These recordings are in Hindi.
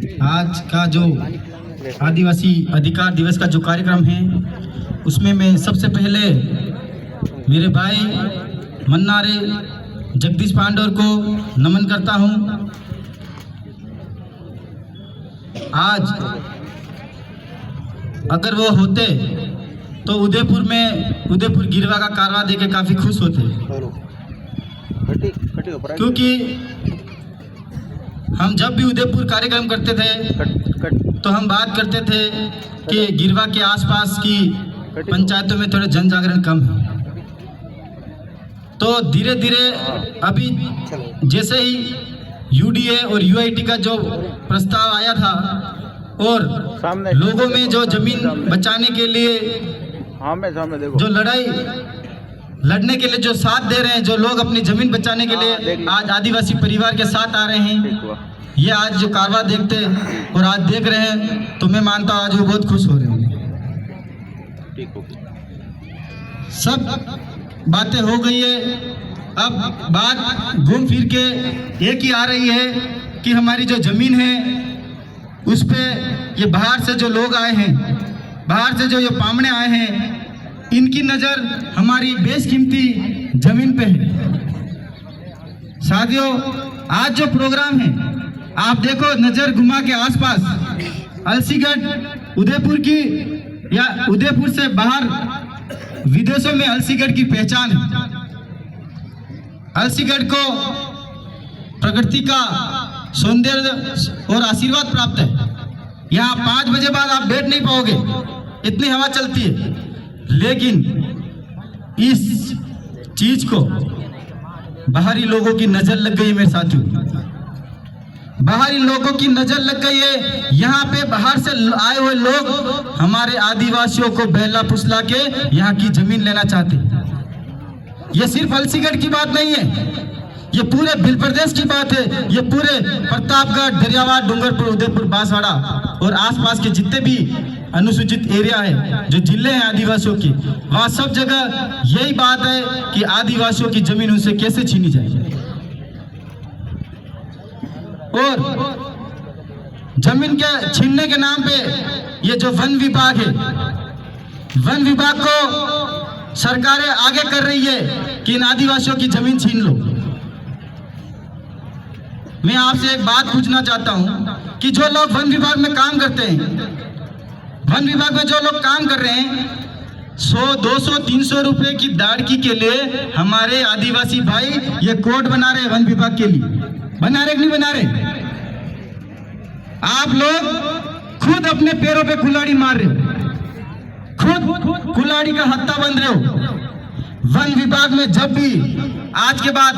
आज का जो आदिवासी अधिकार दिवस का जो कार्यक्रम है उसमें मैं सबसे पहले मेरे भाई मन्नारे जगदीश पांडोर को नमन करता हूं। आज अगर वो होते तो उदयपुर गिरवा का कारवा देके काफ़ी खुश होते, क्योंकि हम जब भी उदयपुर कार्यक्रम करते थे तो हम बात करते थे कि गिरवा के आसपास की पंचायतों में थोड़ा जन जागरण कम है। तो धीरे धीरे अभी जैसे ही यूडीए और यूआईटी का जो प्रस्ताव आया था और लोगों में जो जमीन बचाने के लिए जो लड़ाई लड़ने के लिए जो साथ दे रहे हैं, जो लोग अपनी जमीन बचाने के लिए आज आदिवासी परिवार के साथ आ रहे हैं, ये आज जो कारवा देखते और आज देख रहे हैं तो मैं मानता हूँ आज वो बहुत खुश हो रहे होंगे। सब बातें हो गई है, अब बात घूम फिर के एक ही आ रही है कि हमारी जो जमीन है उस पे ये बाहर से जो लोग आए हैं, बाहर से जो ये पामने आए हैं, इनकी नज़र हमारी बेशकीमती जमीन पे है। साथियों, आज जो प्रोग्राम है आप देखो, नज़र घुमा के आसपास अलसीगढ़ उदयपुर की या उदयपुर से बाहर विदेशों में अलसीगढ़ की पहचान है। अलसीगढ़ को प्रकृति का सौंदर्य और आशीर्वाद प्राप्त है। यहाँ 5 बजे बाद आप बैठ नहीं पाओगे, इतनी हवा चलती है। लेकिन इस चीज को बाहरी लोगों की नजर लग गई है मेरे साथियों, बाहरी लोगों की नजर लग गई है। यहाँ पे बाहर से आए हुए लोग हमारे आदिवासियों को बहला फुसला के यहाँ की जमीन लेना चाहते हैं। ये सिर्फ अलसीगढ़ की बात नहीं है, ये पूरे भिल प्रदेश की बात है। ये पूरे प्रतापगढ़, दरियावाद, डूंगरपुर, उदयपुर, बांसवाड़ा और आसपास के जितने भी अनुसूचित एरिया है, जो जिले हैं आदिवासियों के, वहाँ सब जगह यही बात है कि आदिवासियों की जमीन उनसे कैसे छीनी जाए। और जमीन के छीनने के नाम पे ये जो वन विभाग है, वन विभाग को सरकारें आगे कर रही है कि इन आदिवासियों की जमीन छीन लो। मैं आपसे एक बात पूछना चाहता हूं कि जो लोग वन विभाग में काम करते हैं, वन विभाग में जो लोग काम कर रहे हैं, 100, 200, 300 रुपए की दाड़की के लिए हमारे आदिवासी भाई ये कोड बना रहे हैं वन विभाग के लिए। बना रहे कि नहीं बना रहे? आप लोग खुद अपने पैरों पे कुल्हाड़ी मार रहे हो, खुद कुल्हाड़ी का हत्था बन रहे हो। वन विभाग में जब भी आज के बाद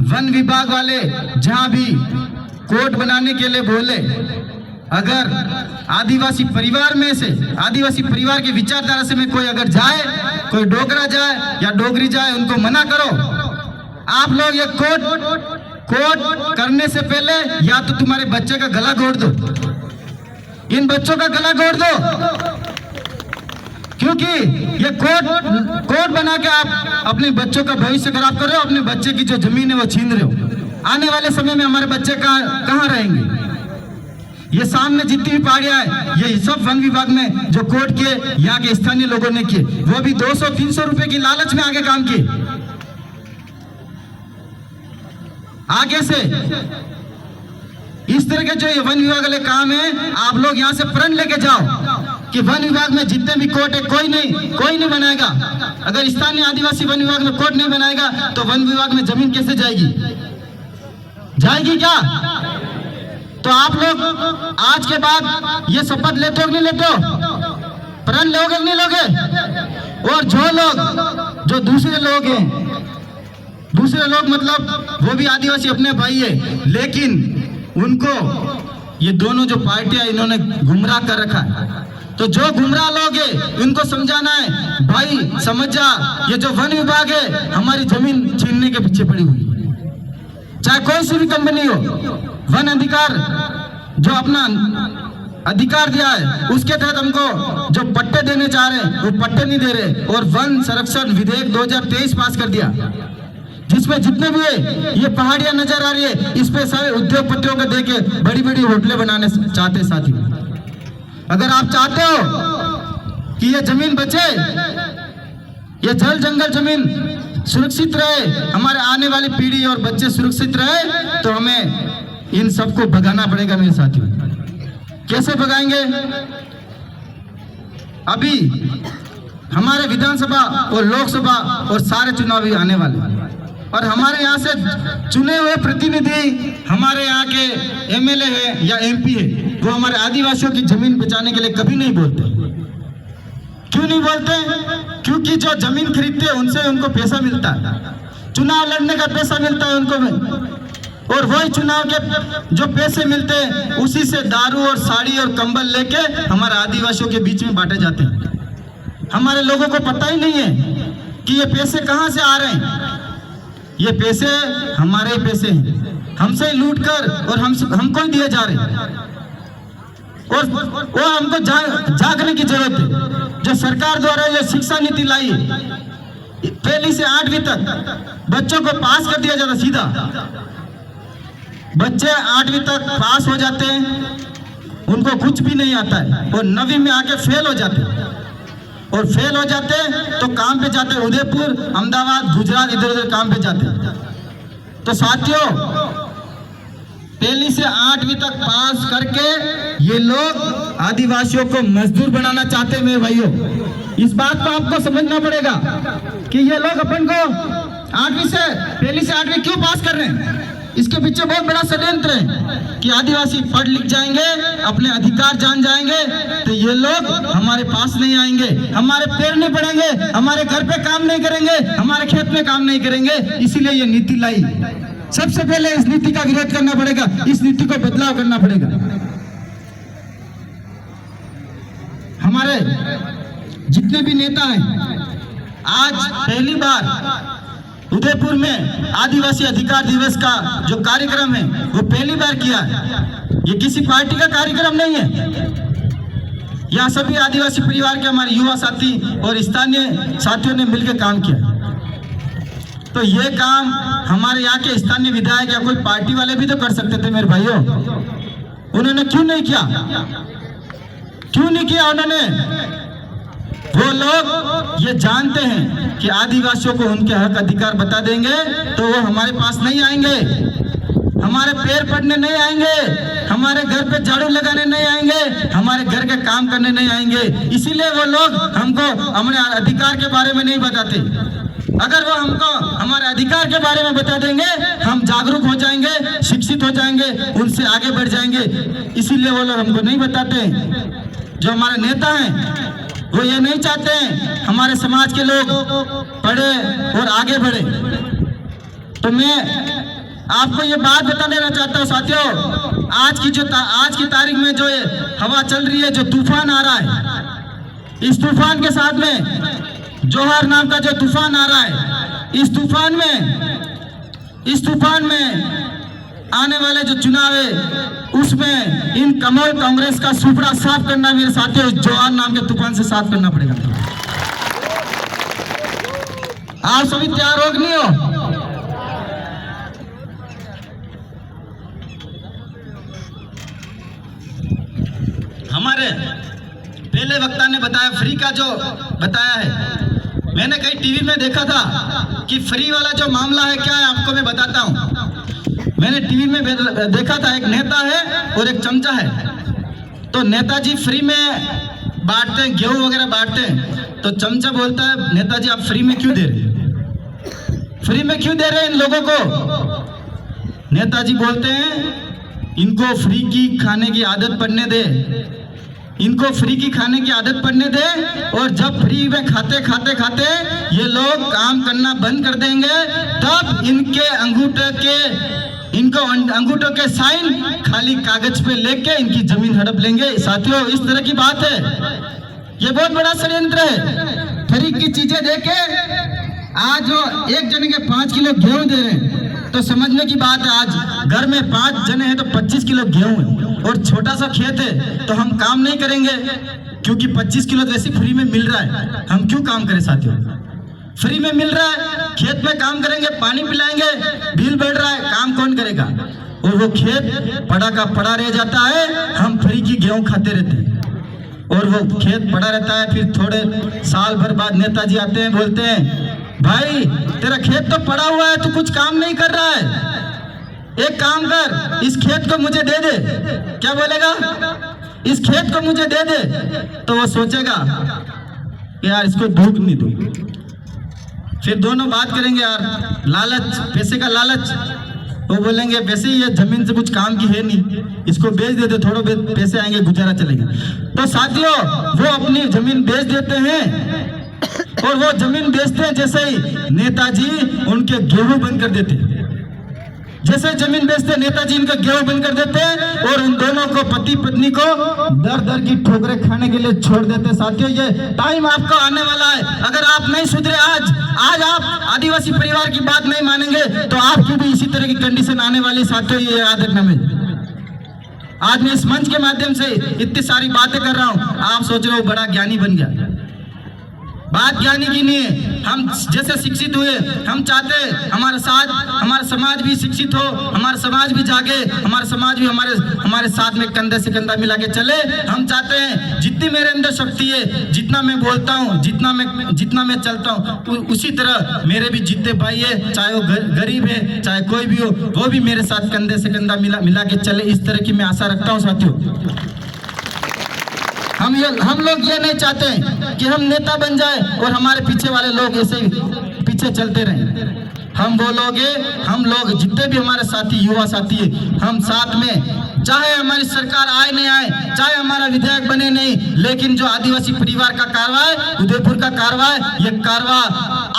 वन विभाग वाले जहां भी कोड बनाने के लिए बोले, अगर आदिवासी परिवार में से, आदिवासी परिवार की विचारधारा से में कोई अगर जाए, कोई डोगरा जाए या डोगरी जाए, उनको मना करो। आप लोग ये कोड करने से पहले या तो तुम्हारे बच्चे का गला घोट दो, इन बच्चों का गला घोट दो, क्योंकि ये कोड बना के आप अपने बच्चों का भविष्य खराब कर रहे हो। अपने बच्चे की जो जमीन है वो छीन रहे हो। आने वाले समय में हमारे बच्चे कहाँ रहेंगे? ये सामने जितनी भी पहाड़ियां है, ये सब वन विभाग में जो कोड किए यहाँ के स्थानीय लोगों ने किए, वो भी 200-300 रुपए की लालच में आगे काम किए। आगे से इस तरह के जो ये वन विभाग वाले काम है, आप लोग यहाँ से प्रण लेके जाओ कि वन विभाग में जितने भी कोर्ट है कोई नहीं बनाएगा। अगर स्थानीय आदिवासी वन विभाग में कोर्ट नहीं बनाएगा तो वन विभाग में जमीन कैसे जाएगी? जाएगी क्या? तो आप लोग आज के बाद ये शपथ लेते हो कि नहीं लेते हो? प्रण लोगे कि नहीं लोगे? और जो लोग, जो दूसरे लोग हैं, दूसरे लोग मतलब वो भी आदिवासी अपने भाई है, लेकिन उनको ये दोनों जो पार्टियां इन्होंने गुमराह कर रखा है। तो जो गुमराह लोग है उनको समझाना है, भाई समझ जा, ये जो वन विभाग है हमारी जमीन छीनने के पीछे पड़ी हुई है। चाहे कोई सी भी कंपनी हो, वन अधिकार जो अपना अधिकार दिया है उसके तहत हमको जो पट्टे देने चाह रहे हैं वो पट्टे नहीं दे रहे। और वन संरक्षण विधेयक 2023 पास कर दिया, जिसमें जितने भी ये पहाड़ियां नजर आ रही है, इस पे सारे उद्योगपतियों को देके बड़ी बड़ी होटलें बनाने चाहते हैं साथी। अगर आप चाहते हो कि ये जमीन बचे, ये जल जंगल जमीन सुरक्षित रहे, हमारे आने वाली पीढ़ी और बच्चे सुरक्षित रहे, तो हमें इन सबको भगाना पड़ेगा मेरे साथियों। कैसे भगाएंगे? अभी हमारे विधानसभा और लोकसभा और सारे चुनाव भी आने वाले, और हमारे यहाँ से चुने हुए प्रतिनिधि हमारे यहाँ के एमएलए है या एमपी है, वो हमारे आदिवासियों की जमीन बचाने के लिए कभी नहीं बोलते। क्यों नहीं बोलते? क्योंकि जो जमीन खरीदते हैं उनसे उनको पैसा मिलता है, चुनाव लड़ने का पैसा मिलता है उनको भी, और वही चुनाव के जो पैसे मिलते हैं उसी से दारू और साड़ी और कंबल लेके हमारे आदिवासियों के बीच में बांटे जाते हैं। हमारे लोगों को पता ही नहीं है कि ये पैसे कहाँ से आ रहे हैं। ये पैसे हमारे ही पैसे हैं, हमसे ही लूट कर और हमको ही दिए जा रहे हैं, और वो हमको जागने की जरूरत है। जो सरकार द्वारा ये शिक्षा नीति लाई है, पहली से 8वीं तक बच्चों को पास कर दिया जाता सीधा। बच्चे 8वीं तक पास हो जाते हैं, उनको कुछ भी नहीं आता है, और 9वीं में आके फेल हो जाते हैं, और फेल हो जाते हैं तो काम पे जाते हैं, उदयपुर, अहमदाबाद, गुजरात, इधर उधर काम पे जाते हैं। तो साथियों, पहली से 8वीं तक पास करके ये लोग आदिवासियों को मजदूर बनाना चाहते हैं। मेरे भाइयों, इस बात को आपको समझना पड़ेगा कि ये लोग अपन को पहली से 8वीं क्यों पास कर रहे हैं। इसके पीछे बहुत बड़ा षड्यंत्र है कि आदिवासी पढ़ लिख जाएंगे, अपने अधिकार जान जाएंगे, तो ये लोग हमारे पास नहीं आएंगे, हमारे पैर नहीं पड़ेंगे, हमारे घर पे काम नहीं करेंगे, हमारे खेत में काम नहीं करेंगे। इसीलिए ये नीति लाई। सबसे पहले इस नीति का विरोध करना पड़ेगा, इस नीति को बदलाव करना पड़ेगा। हमारे जितने भी नेता हैं, आज पहली बार उदयपुर में आदिवासी अधिकार दिवस का जो कार्यक्रम है वो पहली बार किया है। ये किसी पार्टी का कार्यक्रम नहीं है, यहाँ सभी आदिवासी परिवार के हमारे युवा साथी और स्थानीय साथियों ने मिलकर काम किया। तो ये काम हमारे यहाँ के स्थानीय विधायक या कोई पार्टी वाले भी तो कर सकते थे मेरे भाइयों, उन्होंने क्यों नहीं किया? क्यों नहीं किया उन्होंने? वो लोग ये जानते हैं कि आदिवासियों को उनके हक अधिकार बता देंगे तो वो हमारे पास नहीं आएंगे, हमारे पैर पड़ने नहीं आएंगे, हमारे घर पे झाड़ू लगाने नहीं आएंगे, हमारे घर के काम करने नहीं आएंगे। इसीलिए वो लोग हमको हमारे अधिकार के बारे में नहीं बताते। अगर वो हमको हमारे अधिकार के बारे में बता देंगे, हम जागरूक हो जाएंगे, शिक्षित हो जाएंगे, उनसे आगे बढ़ जाएंगे। इसीलिए वो लोग हमको नहीं बताते। जो हमारे नेता हैं वो ये नहीं चाहते हैं हमारे समाज के लोग पढ़े और आगे बढ़े। तो मैं आपको ये बात बता देना चाहता हूँ साथियों, आज की तारीख में जो ये हवा चल रही है, जो तूफान आ रहा है, इस तूफान के साथ में जोहर नाम का जो तूफान आ रहा है, इस तूफान में आने वाले जो चुनाव है उसमें इन कमल कांग्रेस का सुपड़ा साफ करना मेरे साथियों, जोहर नाम के तूफान से साफ करना पड़ेगा। आप सभी तैयार हो कि नहीं हो? हमारे पहले वक्ता ने बताया, फ्री का जो बताया है, मैंने कहीं टीवी में देखा था कि फ्री वाला जो मामला है क्या है, आपको मैं बताता हूं। मैंने टीवी में देखा था, एक नेता है और एक चमचा है। तो नेताजी फ्री में बांटते हैं, गेहूं वगैरह बांटते हैं, तो चमचा बोलता है, नेताजी आप फ्री में क्यों दे रहे हैं? फ्री में क्यों दे रहे हैं इन लोगों को? नेताजी बोलते हैं, इनको फ्री की खाने की आदत पड़ने दे, इनको फ्री की खाने की आदत पड़ने दे, और जब फ्री में खाते खाते खाते ये लोग काम करना बंद कर देंगे, तब इनके अंगूठों के साइन खाली कागज पे लेके इनकी जमीन हड़प लेंगे। साथियों, इस तरह की बात है, ये बहुत बड़ा षड्यंत्र है। फ्री की चीजें देके आज वो एक जने के 5 किलो गेहूं दे रहे हैं, तो समझने की बात है, आज घर में 5 जने हैं तो 25 किलो गेहूं है, और छोटा सा खेत है, तो हम काम नहीं करेंगे क्योंकि 25 किलो वैसे फ्री में मिल रहा है, हम क्यों काम करें साथियों? फ्री में मिल रहा है, खेत में काम करेंगे, पानी पिलाएंगे, बिल बढ़ रहा है, काम कौन करेगा? और वो खेत पड़ा का पड़ा रह जाता है, हम फ्री की गेहूं खाते रहते हैं। और वो खेत पड़ा रहता है, फिर थोड़े साल भर बाद नेताजी आते हैं, बोलते हैं भाई तेरा खेत तो पड़ा हुआ है, तू कुछ काम नहीं कर रहा है, एक काम कर, इस खेत को मुझे दे दे। क्या बोलेगा? इस खेत को मुझे दे दे। तो वो सोचेगा यार इसको भूख नहीं दूं। फिर दोनों बात करेंगे, यार लालच, पैसे का लालच। वो बोलेंगे वैसे ही ये जमीन से कुछ काम की है नहीं, इसको बेच देते, थोड़े पैसे आएंगे, गुजारा चलेगा। तो साथियों वो अपनी जमीन बेच देते हैं, और वो जमीन बेचते हैं जैसे ही नेताजी उनके गेहूं बंद कर देते हैं। जैसे जमीन बेचते नेताजी इनका गेहूं बंद कर देते हैं, और उन दोनों को, पति पत्नी को दर दर की ठोकरें खाने के लिए छोड़ देते। साथियों ये टाइम आपको आने वाला है, अगर आप नहीं सुधरे आज आप आदिवासी परिवार की बात नहीं मानेंगे तो आपकी भी इसी तरह की कंडीशन आने वाली। साथियों ये याद रखना। मैं आज मैं इस मंच के माध्यम से इतनी सारी बातें कर रहा हूं, आप सोच रहे हो बड़ा ज्ञानी बन गया। बात ज्ञानी की नहीं है, हम जैसे शिक्षित हुए, हम चाहते हैं हमारा समाज भी शिक्षित हो, हमारा समाज भी जागे, हमारा समाज भी हमारे साथ में कंधे से कंधा मिला के चले। हम चाहते हैं जितनी मेरे अंदर शक्ति है, जितना मैं बोलता हूँ, जितना मैं चलता हूँ, उसी तरह मेरे भी जितने भाई है, चाहे वो गरीब है, चाहे कोई भी हो, वो भी मेरे साथ कंधे से कंधा मिला के चले। इस तरह की मैं आशा रखता हूँ। साथियों हम लोग ये नहीं चाहते कि हम नेता बन जाए और हमारे पीछे वाले लोग ऐसे ही पीछे चलते रहें। हम लोग जितने भी हमारे साथी, युवा साथी है, हम साथ में, चाहे हमारी सरकार आए नहीं आए, चाहे हमारा विधायक बने नहीं, लेकिन जो आदिवासी परिवार का कारवा है, उदयपुर का कारवा है, ये कारवा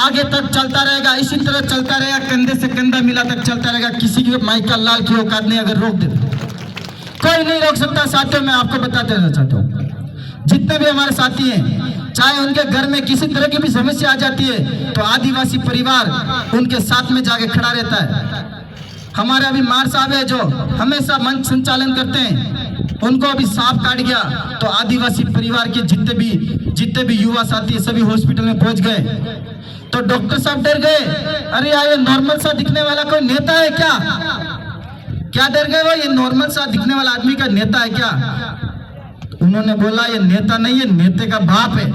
आगे तक चलता रहेगा, इसी तरह चलता रहेगा, कंधे से कंधा मिला तक चलता रहेगा। किसी की माइका लाल की औकात नहीं, अगर रोक दे कोई नहीं रोक सकता। साथियों मैं आपको बताते रहना चाहता हूँ, जितने भी हमारे साथी हैं, चाहे उनके घर में किसी तरह की भी समस्या आ जाती है तो आदिवासी परिवार उनके साथ में जाके खड़ा रहता है। हमारे अभी मार साहब है जो हमेशा मंच संचालन करते हैं, उनको अभी सांप काट गया तो आदिवासी परिवार के जितने भी युवा साथी है, सभी हॉस्पिटल में पहुंच गए। तो डॉक्टर साहब डर गए, अरे यार ये नॉर्मल सा दिखने वाला कोई नेता है क्या डर गए वो, ये नॉर्मल सा दिखने वाला आदमी का नेता है क्या? उन्होंने बोला ये नेता नहीं है, नेता का बाप है।